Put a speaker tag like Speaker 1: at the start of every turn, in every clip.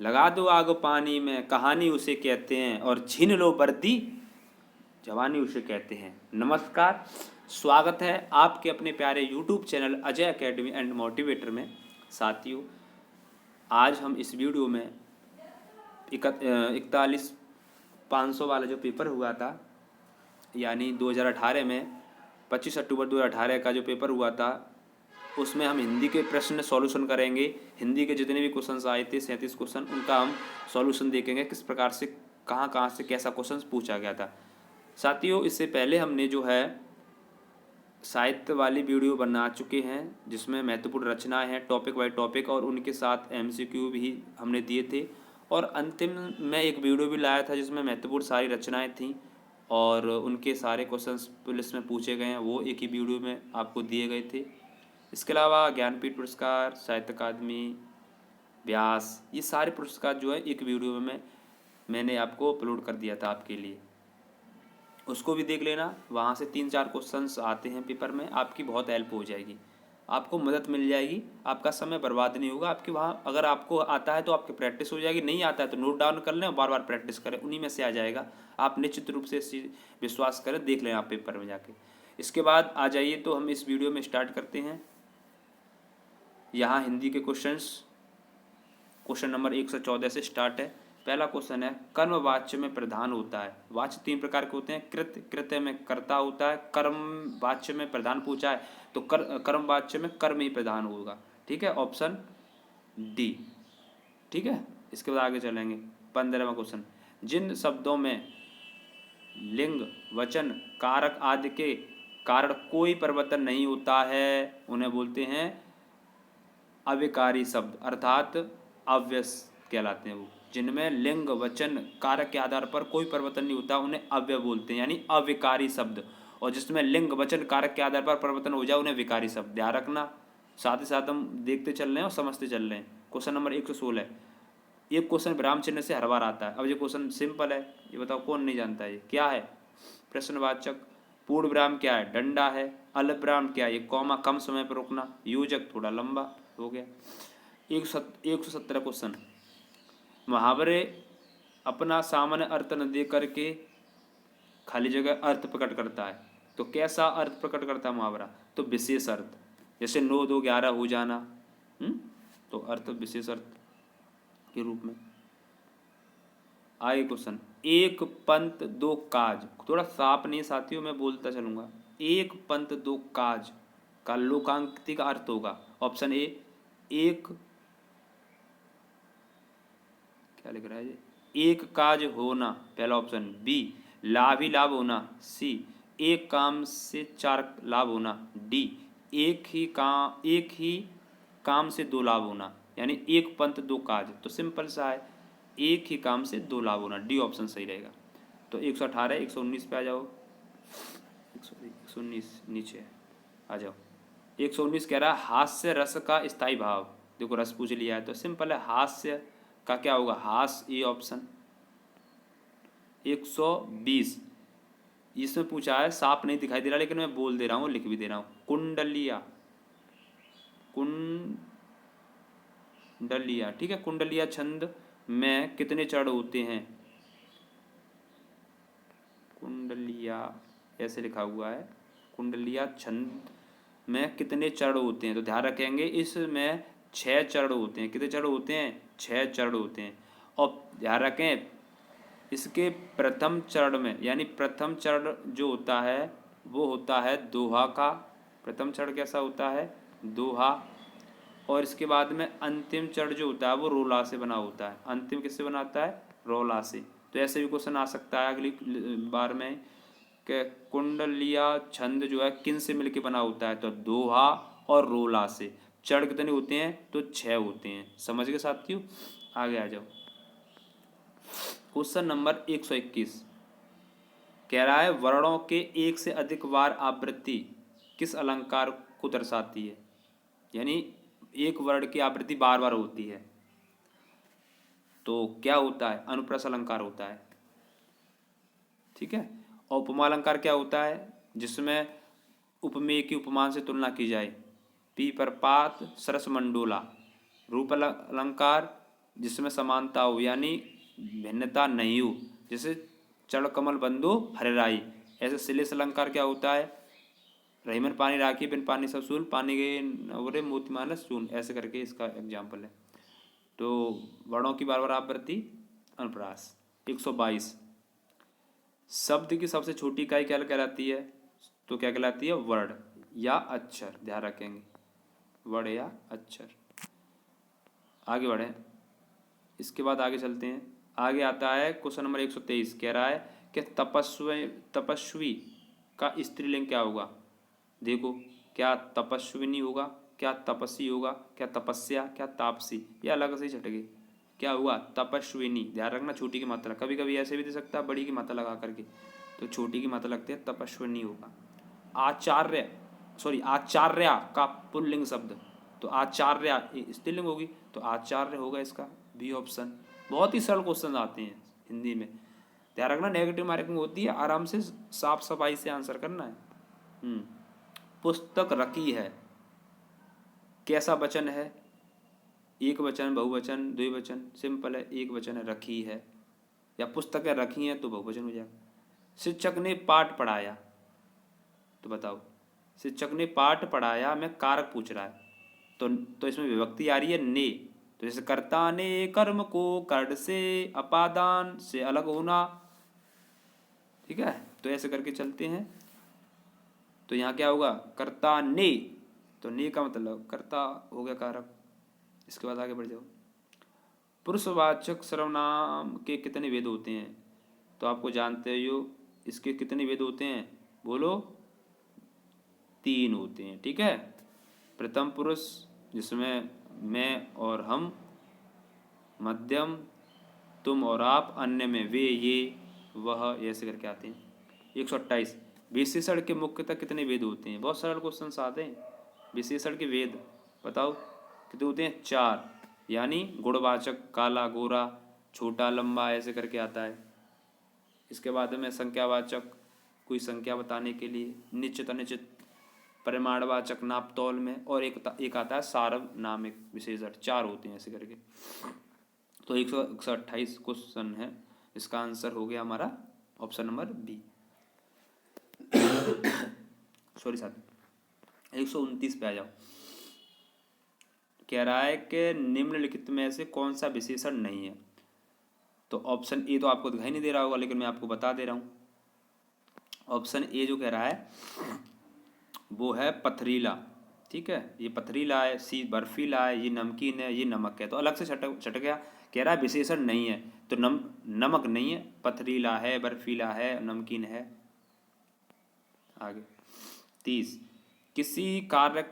Speaker 1: लगा दो आग पानी में, कहानी उसे कहते हैं, और छीन लो वर्दी, जवानी उसे कहते हैं। नमस्कार, स्वागत है आपके अपने प्यारे YouTube channel Ajay academy and motivator में। साथियों, आज हम इस वीडियो में 41,500 वाला जो पेपर हुआ था, यानी 2018 में 25 अक्टूबर 2018 का जो पेपर हुआ था, उसमें हम हिंदी के प्रश्न सॉल्यूशन करेंगे। हिंदी के जितने भी क्वेश्चंस आए थे 37 क्वेश्चन, उनका हम सॉल्यूशन देखेंगे, किस प्रकार से कहाँ से कैसा क्वेश्चन पूछा गया था। साथियों, इससे पहले हमने जो है साहित्य वाली वीडियो बना चुके हैं, जिसमें महत्वपूर्ण रचनाएं हैं टॉपिक बाय टॉपिक, और उनके साथ एमसीक्यू भी हमने दिए थे। और अंतिम में एक वीडियो भी लाया था जिसमें महत्वपूर्ण सारी रचनाएं थीं और उनके सारे क्वेश्चंस पुलिस में पूछे गए हैं, वो एक ही वीडियो में आपको दिए गए थे। इसके अलावा ज्ञानपीठ पुरस्कार, साहित्य अकादमी, व्यास, ये सारे पुरस्कार जो है एक वीडियो में मैंने आपको अपलोड कर दिया था आपके लिए, उसको भी देख लेना। वहाँ से 3-4 क्वेश्चंस आते हैं पेपर में, आपकी बहुत हेल्प हो जाएगी, आपको मदद मिल जाएगी, आपका समय बर्बाद नहीं होगा। आपकी वहाँ अगर आपको आता है तो आपकी प्रैक्टिस हो जाएगी, नहीं आता है तो नोट डाउन कर लें और बार बार प्रैक्टिस करें, उन्हीं में से आ जाएगा। आप निश्चित रूप से विश्वास करें, देख लें आप पेपर में जाके। इसके बाद आ जाइए, तो हम इस वीडियो में स्टार्ट करते हैं। यहाँ हिंदी के क्वेश्चन नंबर 114 से स्टार्ट है। पहला क्वेश्चन है, कर्म वाच्य में प्रधान होता है। वाच्य 3 प्रकार के होते हैं, कृत्य में कर्ता होता है, कर्म वाच्य में प्रधान पूछा है तो कर्म वाच्य में कर्म ही प्रधान होगा। ठीक है, ऑप्शन डी। ठीक है, इसके बाद आगे चलेंगे। 15वां क्वेश्चन, जिन शब्दों में लिंग, वचन, कारक आदि के कारण कोई परिवर्तन नहीं होता है, उन्हें बोलते हैं अविकारी शब्द, अर्थात अव्यय कहलाते हैं वो। जिनमें लिंग, वचन, कारक के आधार पर कोई परिवर्तन नहीं होता, उन्हें अव्यय बोलते हैं, यानी अविकारी शब्द। और जिसमें लिंग, वचन, कारक के आधार पर परिवर्तन हो जाए, उन्हें विकारी शब्द। ध्यान रखना, साथ ही साथ हम देखते चल रहे हैं और समझते चल रहे हैं। क्वेश्चन नंबर 116, ये क्वेश्चन विराम चिन्ह से हर बार आता है। अब ये क्वेश्चन सिंपल है, ये बताओ कौन नहीं जानता है, ये क्या है? प्रश्नवाचक। पूर्ण विराम क्या है? डंडा है। अल्प विराम क्या है? ये कॉमा, कम समय पर रुकना। योजक थोड़ा लंबा हो गया। 117 क्वेश्चन, मुहावरे अपना सामान्य अर्थ न दे करके खाली जगह अर्थ प्रकट करता है, तो कैसा अर्थ प्रकट करता है मुहावरा? तो विशेष अर्थ, जैसे 9 2 11 हो जाना, तो अर्थ विशेष अर्थ के रूप में। आगे क्वेश्चन, एक पंथ दो काज। थोड़ा साफ नहीं साथियों, मैं बोलता चलूंगा। एक पंथ दो काज का लोकांकित का अर्थ होगा। ऑप्शन ए, एक, क्या लिख रहा है ये, एक काज होना, पहला ऑप्शन। बी, लाभ ही लाभ होना। सी, एक काम से 4 लाभ होना। डी, एक ही काम से 2 लाभ होना, यानी एक पंथ दो काज। तो सिंपल सा है, एक ही काम से 2 लाभ होना। डी ऑप्शन सही रहेगा। तो 118, 119 पे आ जाओ। 119 नीचे आ जाओ। 119 कह रहा है, हास्य रस का स्थायी भाव। देखो रस पूछ लिया है तो सिंपल है, हास्य का क्या होगा? हास, ए ऑप्शन। 120, इसमें पूछा है, साफ नहीं दिखाई दे रहा लेकिन मैं बोल दे रहा हूँ, लिख भी दे रहा हूँ। कुंडलिया, कुंडलिया, ठीक है। कुंडलिया छंद में कितने चरण होते हैं? कुंडलिया ऐसे लिखा हुआ है, कुंडलिया छंद में कितने चरण होते हैं? तो ध्यान रखेंगे, इसमें 6 चरण होते हैं। कितने चरण होते हैं? 6 चरण होते हैं। और ध्यान रखें, इसके प्रथम चरण में, यानी प्रथम चरण जो होता है वो होता है दोहा का। प्रथम चरण कैसा होता है? दोहा। और इसके बाद में अंतिम चरण जो होता है वो रोला से बना होता है। अंतिम किससे बना होता है? रोला से। तो ऐसे भी क्वेश्चन आ सकता है अगली बार में कि कुंडलिया छंद जो है किन से मिलके बना होता है? तो दोहा और रोला से। चरण कितने होते हैं? तो 6 होते हैं। समझ गए साथियों? आगे आ जाओ। क्वेश्चन नंबर 121 कह रहा है, वर्णों के एक से अधिक बार आवृत्ति किस अलंकार को दर्शाती है? यानी एक वर्ण की आवृत्ति बार बार होती है तो क्या होता है? अनुप्रास अलंकार होता है। ठीक है। और उपमा अलंकार क्या होता है? जिसमें उपमेय की उपमान से तुलना की जाए। पी पर पात, सरस मंडोला। रूप अलंकार जिसमें समानता हो यानी भिन्नता नहीं हो, जैसे चढ़ कमल बंधु हरिराई। ऐसे श्लेष अलंकार क्या होता है, रहीमन पानी राखी बिन पानी सब सूल, पानी गए नवरे मोती मानस चून, ऐसे करके इसका एग्जाम्पल है। तो वर्णों की बार बार आवृत्ति अनुप्रास। 122 शब्द की सबसे छोटी इकाई क्या कहलाती है, तो क्या कहलाती है, वर्ड या अक्षर, ध्यान रखेंगे, वर्ड या अक्षर। आगे बढ़े, इसके बाद आगे चलते हैं। आगे आता है क्वेश्चन नंबर 123, कह रहा है कि तपस्वी का स्त्रीलिंग क्या होगा। देखो, क्या तपस्विनी होगा, क्या तपस्वी होगा, क्या तपस्या, क्या तापसी, या अलग से छटके, क्या हुआ, तपस्विनी। ध्यान रखना छोटी की मात्रा, कभी कभी ऐसे भी दे सकता है बड़ी की मात्रा लगा करके, तो छोटी की मात्रा लगती है, तपस्विनी होगा। आचार्य आचार्या का पुल्लिंग शब्द, तो आचार्या स्त्रीलिंग होगी, तो आचार्य होगा इसका बी ऑप्शन। बहुत ही सरल क्वेश्चन आते हैं हिंदी में, ध्यान रखना, नेगेटिव मार्किंग होती है, आराम से साफ सफाई से आंसर करना है। पुस्तक रखी है कैसा वचन है, एक वचन, बहुवचन, द्विवचन, सिंपल है, एक वचन है, रखी है, या पुस्तकें रखी हैं तो बहुवचन हो जाएगा। शिक्षक ने पाठ पढ़ाया, तो बताओ, शिक्षक ने पाठ पढ़ाया में कारक पूछ रहा है, तो इसमें विभक्ति आ रही है ने, तो जैसे कर्ता ने कर्म को कर्ण से अपादान से अलग होना, ठीक है, तो ऐसे करके चलते हैं। तो यहाँ क्या होगा, कर्ता ने, तो ने का मतलब कर्ता हो गया कारक। इसके बाद आगे बढ़ जाओ। पुरुषवाचक सर्वनाम के कितने वेद होते हैं, तो आपको जानते हो इसके कितने वेद होते हैं, बोलो, 3 होते हैं, ठीक है। प्रथम पुरुष जिसमें मैं और हम, मध्यम तुम और आप, अन्य में वे ये वह, ऐसे करके आते हैं। 128 विशेषण के मुख्यतः कितने वेद होते हैं, बहुत सरल क्वेश्चन आते हैं। विशेषण के वेद बताओ कितने होते हैं, 4, यानी गुणवाचक, काला, गोरा, छोटा, लंबा, ऐसे करके आता है। इसके बाद में संख्यावाचक, कोई संख्या बताने के लिए, निश्चित अनिश्चित, परिमाणवाचक, नाप तौल में, और एक आता है सारव नाम एक विशेषण, 4 होते हैं ऐसे करके। तो 128 क्वेश्चन है, इसका आंसर हो गया हमारा ऑप्शन नंबर बी। सॉरी साहब, 129 पे आ जाओ। कह रहा है कि निम्नलिखित में से कौन सा विशेषण नहीं है, तो ऑप्शन ए तो आपको दिखाई नहीं दे रहा होगा, लेकिन मैं आपको बता दे रहा हूँ। ऑप्शन ए जो कह रहा है वो है पथरीला, ठीक है, ये पथरीला है, सी बर्फीला है, ये नमकीन है, ये नमक है, तो अलग से छट गया। कह रहा है विशेषण नहीं है, तो नमक नहीं है, पथरीला है, बर्फीला है, नमकीन है। आगे 30 किसी कार्य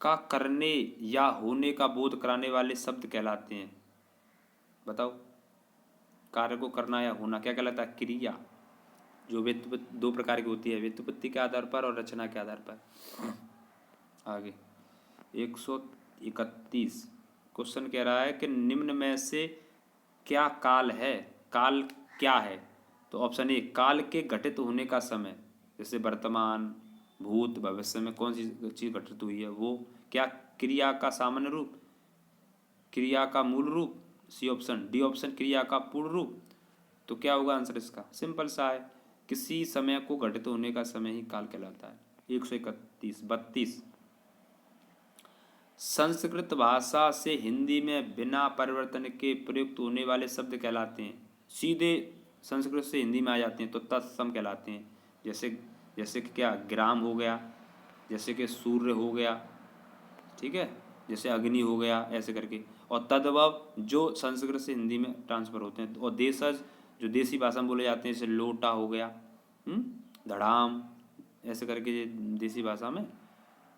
Speaker 1: का करने या होने का बोध कराने वाले शब्द कहलाते हैं, बताओ, कार्य को करना या होना क्या कहलाता है, क्रिया, जो व्युत्पत्ति 2 प्रकार की होती है, व्युत्पत्ति के आधार पर और रचना के आधार पर। आगे 131 क्वेश्चन कह रहा है कि निम्न में से क्या काल है, काल क्या है, तो ऑप्शन ए काल के घटित होने का समय, जैसे वर्तमान, भूत, भविष्य में कौन सी चीज घटित हुई है वो, क्या क्रिया का सामान्य रूप, क्रिया का मूल रूप, सी ऑप्शन, डी ऑप्शन क्रिया का पूर्ण रूप। तो क्या होगा आंसर इसका, सिंपल सा है, किसी समय को घटित होने का समय ही काल कहलाता है। 132 संस्कृत भाषा से हिंदी में बिना परिवर्तन के प्रयुक्त होने वाले शब्द कहलाते हैं, सीधे संस्कृत से हिंदी में आ जाते हैं तो तत्सम कहलाते हैं। जैसे कि क्या, ग्राम हो गया, जैसे कि सूर्य हो गया, ठीक है, जैसे अग्नि हो गया, ऐसे करके। और तद्भव जो संस्कृत से हिंदी में ट्रांसफर होते हैं, और देशज जो देसी भाषा में बोले जाते हैं, जैसे लोटा हो गया, धड़ाम, ऐसे करके ये देसी भाषा में।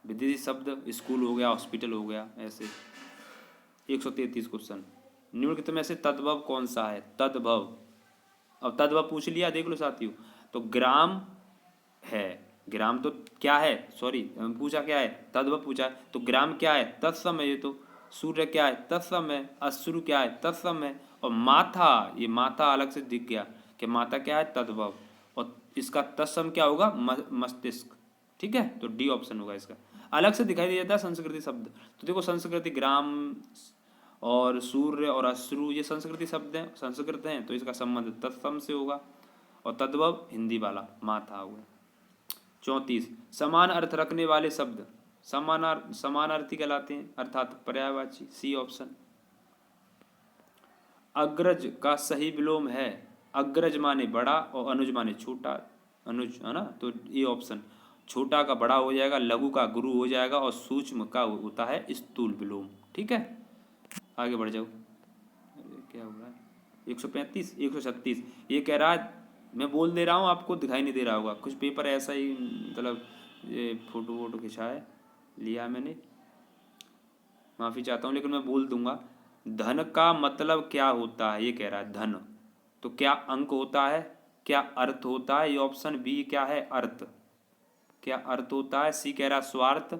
Speaker 1: विदेशी शब्द स्कूल हो गया, हॉस्पिटल हो गया, ऐसे। 133 क्वेश्चन, निम्नलिखित में से तद्भव कौन सा है, तद्भव, अब तद्भव पूछ लिया, देख लो साथियों, तो ग्राम है, ग्राम तो क्या है, सॉरी पूछा क्या है, तद्भव पूछा है, तो ग्राम क्या है, तत्सम है, ये तो सूर्य क्या है, तत्सम है, अश्रु क्या है, तत्सम है, और माथा, ये माथा अलग से दिख गया कि माथा क्या है, तद्भव, और इसका तत्सम क्या होगा, मस्तिष्क, ठीक है, तो डी ऑप्शन होगा इसका। अलग से दिखाई दे जाता है संस्कृति शब्द, तो देखो संस्कृति ग्राम और सूर्य और अश्रु ये संस्कृत हैं, तो इसका संबंध तत्सम से होगा, और तद्भव हिंदी वाला माथा हुआ। 34 समान अर्थ रखने वाले शब्द समानार्थी कहलाते हैं, अर्थात पर्यायवाची। C option. अग्रज का सही विलोम है, अग्रज माने बड़ा और अनुज माने छोटा, अनुज है ना, तो ये ऑप्शन। छोटा का बड़ा हो जाएगा, लघु का गुरु हो जाएगा, और सूक्ष्म का होता है स्थूल विलोम। ठीक है, आगे बढ़ जाओ। क्या हुआ है? 135 136 ये कह रहा है, मैं बोल दे रहा हूँ, आपको दिखाई नहीं दे रहा होगा, कुछ पेपर ऐसा ही मतलब ये फोटो वोटो खिंचा है, लिया मैंने, माफ़ी चाहता हूँ, लेकिन मैं बोल दूंगा। धन का मतलब क्या होता है, ये कह रहा है धन, तो क्या अंक होता है, क्या अर्थ होता है? ये ऑप्शन बी क्या है, अर्थ। क्या अर्थ होता है? सी कह रहा है स्वार्थ,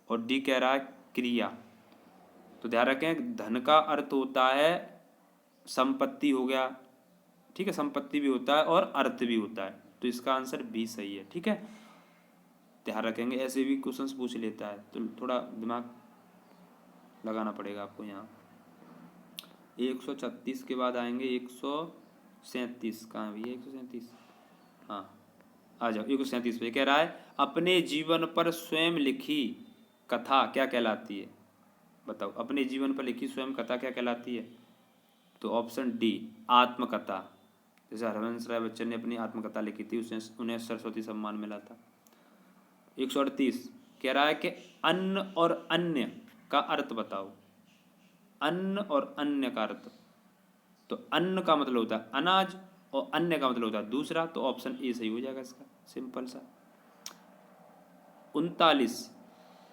Speaker 1: और डी कह रहा है क्रिया। तो ध्यान रखें, धन का अर्थ होता है संपत्ति हो गया, ठीक है, संपत्ति भी होता है और अर्थ भी होता है, तो इसका आंसर बी सही है। ठीक है, ध्यान रखेंगे, ऐसे भी क्वेश्चंस पूछ लेता है, तो थोड़ा दिमाग लगाना पड़ेगा आपको यहाँ। 136 के बाद आएंगे 137। कहाँ भी है 137? हाँ, आ जाओ 137 पे। कह रहा है अपने जीवन पर स्वयं लिखी कथा क्या कहलाती है? बताओ, अपने जीवन पर लिखी स्वयं कथा क्या कहलाती है? तो ऑप्शन डी आत्मकथा। जैसे हरवंश राय बच्चन ने अपनी आत्मकथा लिखी थी, उसने उन्हें सरस्वती सम्मान मिला था। 138 कह रहा है कि अन्न और अन्य का अर्थ बताओ। अन्न और अन्य का अर्थ, तो अन्न का मतलब होता है अनाज और अन्य का मतलब होता है दूसरा, तो ऑप्शन ए सही हो जाएगा इसका, सिंपल सा। 39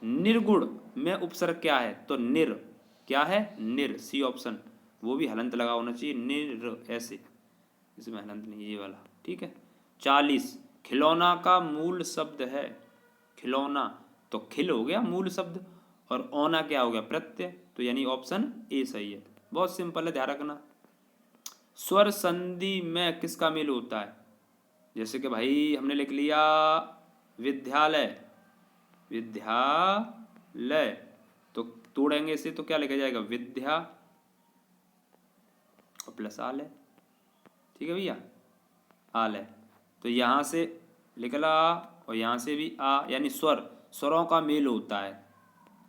Speaker 1: निर्गुण में उपसर्ग क्या है? तो निर क्या है? निर, सी ऑप्शन। वो भी हलंत लगा होना चाहिए, निर ऐसे, इसमें हलंत नहीं, ये वाला। ठीक है। 40 खिलौना का मूल शब्द है, खिलौना, तो खिल हो गया मूल शब्द, और औना क्या हो गया? प्रत्यय, तो यानी ऑप्शन ए सही है। बहुत सिंपल है, ध्यान रखना। स्वर संधि में किसका मेल होता है? जैसे कि भाई हमने लिख लिया विद्यालय, विद्यालय, तो तोड़ेंगे इसे तो क्या लिखा जाएगा? विद्या और प्लस आलय। ठीक है भैया, आलय, तो यहाँ से निकला और यहाँ से भी आ, यानी स्वर, स्वरों का मेल होता है,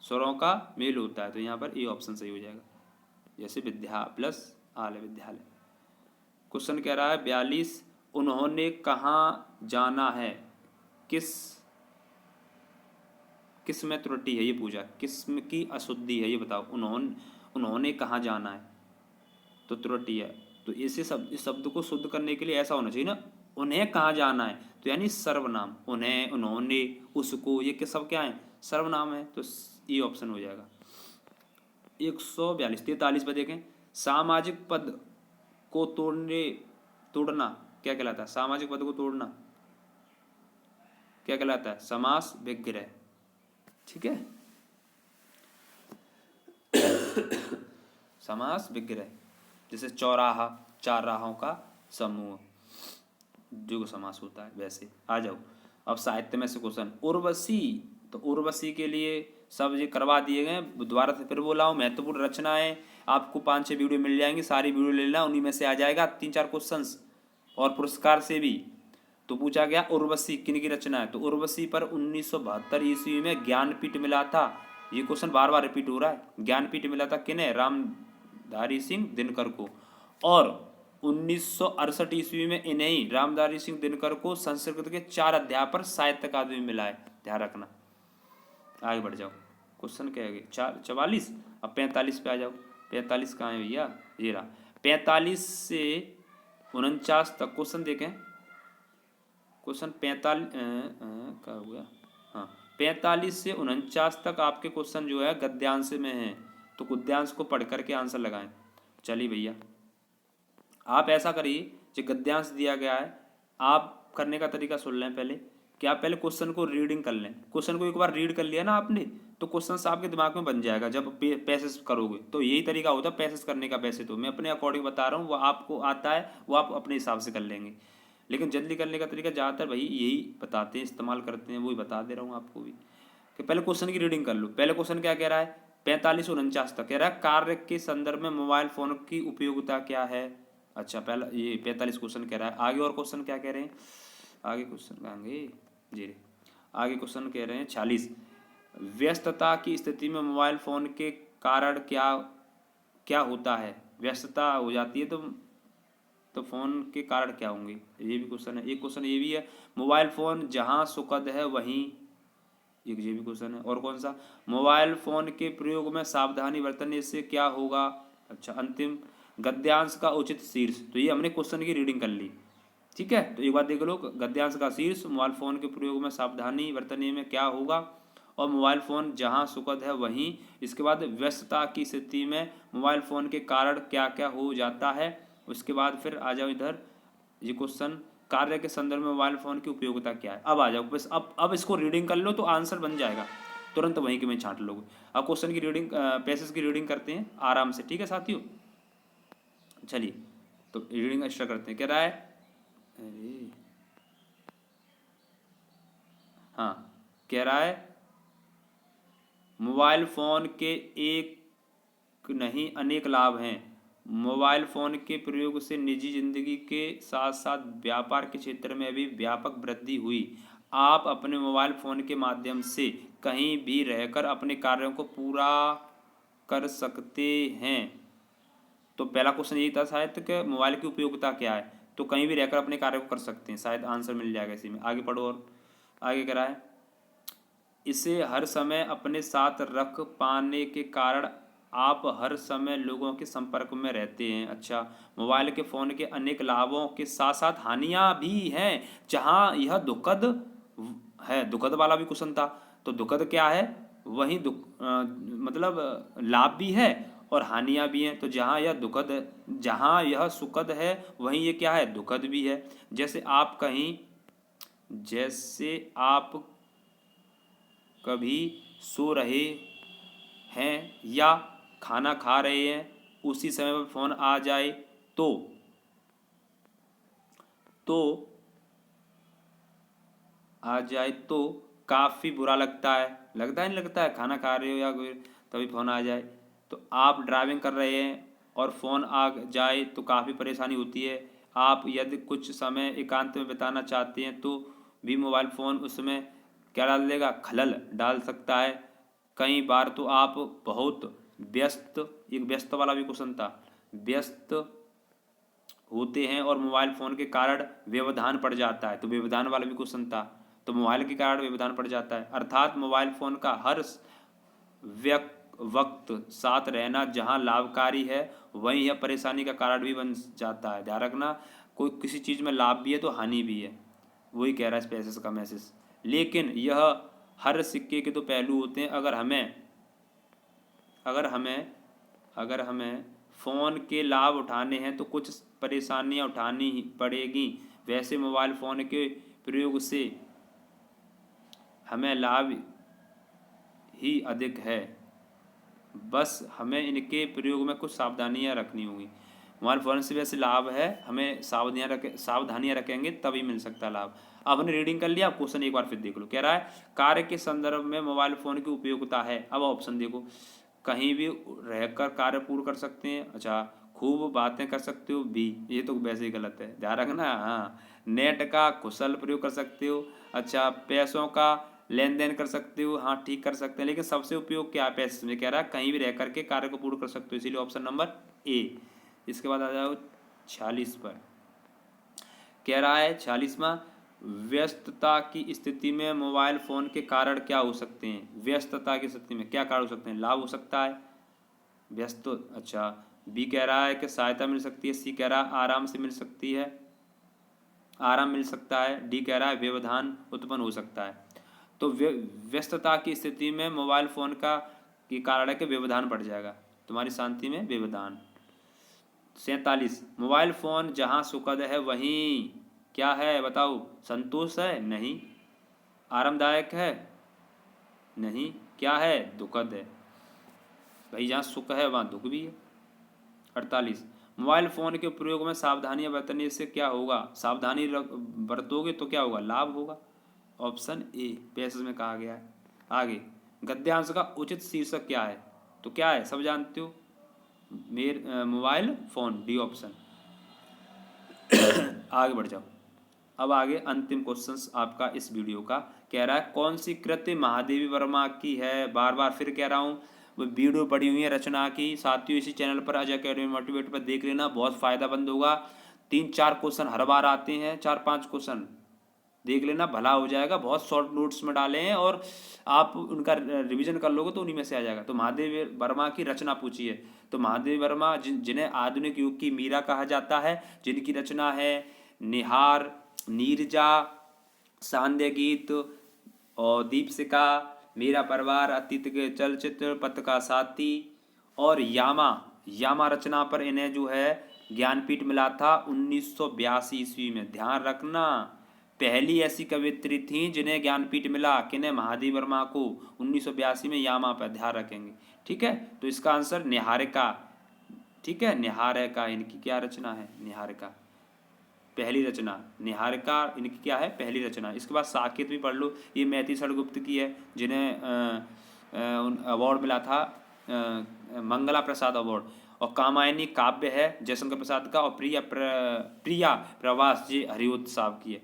Speaker 1: स्वरों का मेल होता है, तो यहाँ पर ए ऑप्शन सही हो जाएगा। जैसे विद्या प्लस आलय, विद्यालय। क्वेश्चन कह रहा है 42 उन्होंने कहाँ जाना है, किस में त्रुटि है, ये पूछा, किस्म की अशुद्धि है, ये बताओ। उन्होंने कहाँ जाना है, तो त्रुटि है, तो इस शब्द को शुद्ध करने के लिए ऐसा होना चाहिए ना, उन्हें कहाँ जाना है, तो यानी सर्वनाम, उन्हें, उन्होंने, उसको, ये सब क्या है? सर्वनाम है, तो ये ऑप्शन हो जाएगा। 142 43 पर देखें, सामाजिक पद को तोड़ना क्या कहलाता है? सामाजिक पद को तोड़ना क्या कहलाता है? समास विग्रह। ठीक है, समास विग्रह, जैसे चौराहा, चार राहों का समूह, जो समास होता है, वैसे। आ जाओ अब साहित्य में से क्वेश्चन। उर्वशी, तो उर्वशी के लिए सब ये करवा दिए गए, दोबारा से फिर बोला हूँ, महत्वपूर्ण रचनाएं आपको 5-6 वीडियो मिल जाएंगी, सारी वीडियो ले लेना, उन्हीं में से आ जाएगा 3-4 क्वेश्चंस, और पुरस्कार से भी। तो पूछा गया उर्वशी किन की रचना है, तो उर्वशी पर 1972 ईस्वी में ज्ञानपीठ मिला था। ये क्वेश्चन बार बार रिपीट हो रहा है। ज्ञानपीठ मिला था किन्हें? रामधारी सिंह दिनकर को, और 1968 ईस्वी में इन्हें रामधारी सिंह दिनकर को संस्कृत के 4 अध्याय पर साहित्य अकादमी मिला है, ध्यान रखना। आगे बढ़ जाओ, क्वेश्चन क्या है? 44। अब 45 पे आ जाओ। 45 कहाँ है भैया? ये रहा। 45 से 49 तक क्वेश्चन देखें। क्वेश्चन 45 क्या हो गया? हाँ, 45 से 49 तक आपके क्वेश्चन जो है गद्यांश में है, तो गद्यांश को पढ़ करके आंसर लगाएं। चलिए भैया, आप ऐसा करिए, जो गद्यांश दिया गया है, आप करने का तरीका सुन लें पहले, कि आप पहले क्वेश्चन को रीडिंग कर लें। क्वेश्चन को एक बार रीड कर लिया ना आपने, तो क्वेश्चन आपके दिमाग में बन जाएगा जब पैसेज करोगे, तो यही तरीका होता है पैसेज करने का। वैसे तो मैं अपने अकॉर्डिंग बता रहा हूँ, वो आपको आता है, वो आप अपने हिसाब से कर लेंगे, लेकिन जल्दी करने का तरीका ज़्यादातर भाई यही बताते हैं, इस्तेमाल करते हैं, वही बता दे रहा हूँ आपको भी, कि पहले क्वेश्चन की रीडिंग कर लो। पहले क्वेश्चन क्या कह रहा है? 45 और 49 तक कह रहा है कार्य के संदर्भ में मोबाइल फोन की उपयोगिता क्या है। अच्छा पहला ये 45 क्वेश्चन कह रहा है। आगे और क्वेश्चन क्या कह रहे हैं, आगे क्वेश्चन कहेंगे जी, आगे क्वेश्चन कह रहे हैं 46, व्यस्तता की स्थिति में मोबाइल फोन के कारण क्या क्या होता है। व्यस्तता हो जाती है तो फोन के कारण क्या होंगे, ये भी क्वेश्चन है। एक क्वेश्चन ये भी है, मोबाइल फोन जहाँ सुखद है वहीं, एक ये भी क्वेश्चन है। और कौन सा, मोबाइल फोन के प्रयोग में सावधानी बरतने से क्या होगा। अच्छा अंतिम, गद्यांश का उचित शीर्ष, तो ये हमने क्वेश्चन की रीडिंग कर ली, ठीक है। तो एक बात देख लो, गद्यांश का शीर्ष, मोबाइल फोन के प्रयोग में सावधानी बरतने में क्या होगा, और मोबाइल फोन जहां सुखद है वहीं। इसके बाद व्यस्तता की स्थिति में मोबाइल फोन के कारण क्या क्या हो जाता है। उसके बाद फिर आ जाओ इधर, ये क्वेश्चन, कार्य के संदर्भ में मोबाइल फोन की उपयोगिता क्या है। अब आ जाओ बस, अब इसको रीडिंग कर लो तो आंसर बन जाएगा तुरंत वहीं के वहीं छांट लोगे। अब क्वेश्चन की रीडिंग, पैसेज की रीडिंग करते हैं आराम से, ठीक है साथियों। चलिए तो रीडिंग एक्स्ट्रा करते हैं। कह रहा है, अरे हाँ, कह रहा है मोबाइल फोन के एक नहीं अनेक लाभ हैं। मोबाइल फोन के प्रयोग से निजी जिंदगी के साथ साथ व्यापार के क्षेत्र में भी व्यापक वृद्धि हुई। आप अपने मोबाइल फोन के माध्यम से कहीं भी रहकर अपने कार्यों को पूरा कर सकते हैं। तो पहला क्वेश्चन यही था शायद कि मोबाइल की उपयोगिता क्या है, तो कहीं भी रहकर अपने कार्य को कर सकते हैं, शायद आंसर मिल जाएगा इसी में। आगे पढ़ो, और आगे कह रहा है, इसे हर समय अपने साथ रख पाने के कारण आप हर समय लोगों के संपर्क में रहते हैं। अच्छा, मोबाइल के फ़ोन के अनेक लाभों के साथ साथ हानियां भी हैं, जहां यह दुखद है। दुखद वाला भी क्वेश्चन था, तो दुखद क्या है, वही मतलब लाभ भी है और हानियां भी हैं। तो जहां यह दुखद, जहां यह सुखद है वहीं ये क्या है, दुखद भी है। जैसे आप कभी सो रहे हैं या खाना खा रहे हैं, उसी समय पर फोन आ जाए तो तो काफ़ी बुरा लगता है। लगता है नहीं लगता है, खाना खा रहे हो या कोई तभी फ़ोन आ जाए। तो आप ड्राइविंग कर रहे हैं और फ़ोन आ जाए तो काफ़ी परेशानी होती है। आप यदि कुछ समय एकांत में बिताना चाहते हैं तो भी मोबाइल फ़ोन उसमें क्या डाल देगा, खलल डाल सकता है। कई बार तो आप बहुत व्यस्त, एक व्यस्त वाला भी क्वेश्चन था, व्यस्त होते हैं और मोबाइल फ़ोन के कारण व्यवधान पड़ जाता है। तो व्यवधान वाला भी क्वेश्चन था, तो मोबाइल के कारण व्यवधान पड़ जाता है। अर्थात मोबाइल फ़ोन का हर वक्त साथ रहना जहां लाभकारी है वहीं यह परेशानी का कारण भी बन जाता है। ध्यान रखना, कोई किसी चीज़ में लाभ भी है तो हानि भी है, वही कह रहा है पैसेज का मैसेज। लेकिन यह हर सिक्के के दो पहलू होते हैं। अगर हमें फ़ोन के लाभ उठाने हैं तो कुछ परेशानियां उठानी ही पड़ेगी। वैसे मोबाइल फ़ोन के प्रयोग से हमें लाभ ही अधिक है, बस हमें इनके प्रयोग में कुछ सावधानियां रखनी होंगी। मोबाइल फ़ोन से वैसे लाभ है, हमें सावधानियां रखेंगे तभी मिल सकता है लाभ। अब हमने रीडिंग कर लिया, क्वेश्चन एक बार फिर देख लो। कह रहा है कार्य के संदर्भ में मोबाइल फ़ोन की उपयोगिता है। अब ऑप्शन देखो, कहीं भी रहकर कार्य पूर्ण कर सकते हैं। अच्छा, खूब बातें कर सकते हो भी, ये तो वैसे ही गलत है, ध्यान रखना। हाँ, नेट का कुशल प्रयोग कर सकते हो। अच्छा, पैसों का लेन देन कर सकते हो, हाँ ठीक कर सकते हैं। लेकिन सबसे उपयोग क्या है पैसे में, कह रहा है कहीं भी रह करके कार्य को पूर्ण कर सकते हो, इसीलिए ऑप्शन नंबर ए। इसके बाद आ जाओ 46 पर। कह रहा है 46वां, व्यस्तता की स्थिति में मोबाइल फ़ोन के कारण क्या हो सकते हैं। व्यस्तता की स्थिति में क्या कारण हो सकते हैं, लाभ हो सकता है व्यस्त। अच्छा, बी कह रहा है कि सहायता मिल सकती है। सी कह रहा है आराम से मिल सकती है, आराम मिल सकता है। डी कह रहा है व्यवधान उत्पन्न हो सकता है। तो व्यस्तता की स्थिति में मोबाइल फ़ोन का के कारण है कि व्यवधान बढ़ जाएगा, तुम्हारी शांति में व्यवधान। 47, मोबाइल फ़ोन जहाँ सुखद है वहीं क्या है बताओ, संतोष है नहीं, आरामदायक है नहीं, क्या है, दुखद है। भाई जहाँ सुख है वहाँ दुख भी है। 48, मोबाइल फ़ोन के प्रयोग में सावधानियां बरतने से क्या होगा। सावधानी बरतोगे तो क्या होगा, लाभ होगा। ऑप्शन ए पैसेज में कहा गया है। आगे, गद्यांश का उचित शीर्षक क्या है। तो क्या है, सब जानते हो, मोबाइल फ़ोन, डी ऑप्शन। आगे बढ़ जाओ। अब आगे अंतिम क्वेश्चंस आपका इस वीडियो का, कह रहा है कौन सी कृति महादेवी वर्मा की है। बार बार फिर कह रहा हूँ, वो वीडियो पड़ी हुई है रचना की, साथियों इसी चैनल पर अजय अकेडमी मोटिवेट पर देख लेना, बहुत फ़ायदामंद होगा। 3-4 क्वेश्चन हर बार आते हैं, 4-5 क्वेश्चन देख लेना, भला हो जाएगा। बहुत शॉर्ट नोट्स में डाले हैं और आप उनका रिवीजन कर लोगे तो उन्हीं में से आ जाएगा। तो महादेवी वर्मा की रचना पूछी है, तो महादेवी वर्मा जिन्हें आधुनिक युग की मीरा कहा जाता है, जिनकी रचना है निहार, नीरजा, सांध्य गीत और दीपशिखा, मेरा परिवार, अतीत के चलचित्र, पथ का साथी और यामा। यामा रचना पर इन्हें जो है ज्ञानपीठ मिला था 1982 ईस्वी में, ध्यान रखना। पहली ऐसी कवियत्री थी जिन्हें ज्ञानपीठ मिला, किन्हें, महादेवी वर्मा को, 1982 में, यामा पर, ध्यान रखेंगे। ठीक है, तो इसका आंसर निहारिका। ठीक है, निहारिका इनकी क्या रचना है, निहारिका पहली रचना, निहारिका इनकी क्या है, पहली रचना। इसके बाद साकेत भी पढ़ लो, ये मैथिली गुप्त की है, जिन्हें अवार्ड मिला था, मंगला प्रसाद अवार्ड। और कामायनी काव्य है जयशंकर प्रसाद का, और प्रिया प्रवास जी हरिओत साहब की है।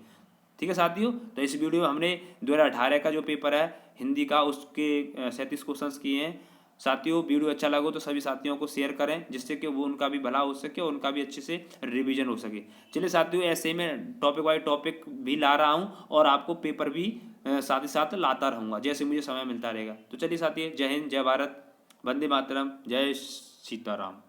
Speaker 1: ठीक है साथियों, तो इस वीडियो में हमने 2018 का जो पेपर है हिंदी का, उसके 37 क्वेश्चंस किए हैं। साथियों वीडियो अच्छा लगा तो सभी साथियों को शेयर करें, जिससे कि वो उनका भी भला हो सके और उनका भी अच्छे से रिवीजन हो सके। चलिए साथियों, ऐसे में टॉपिक वाइज टॉपिक भी ला रहा हूँ और आपको पेपर भी साथ ही साथ लाता रहूँगा जैसे मुझे समय मिलता रहेगा। तो चलिए साथियों, जय हिंद, जय भारत, वंदे मातरम, जय सीताराम।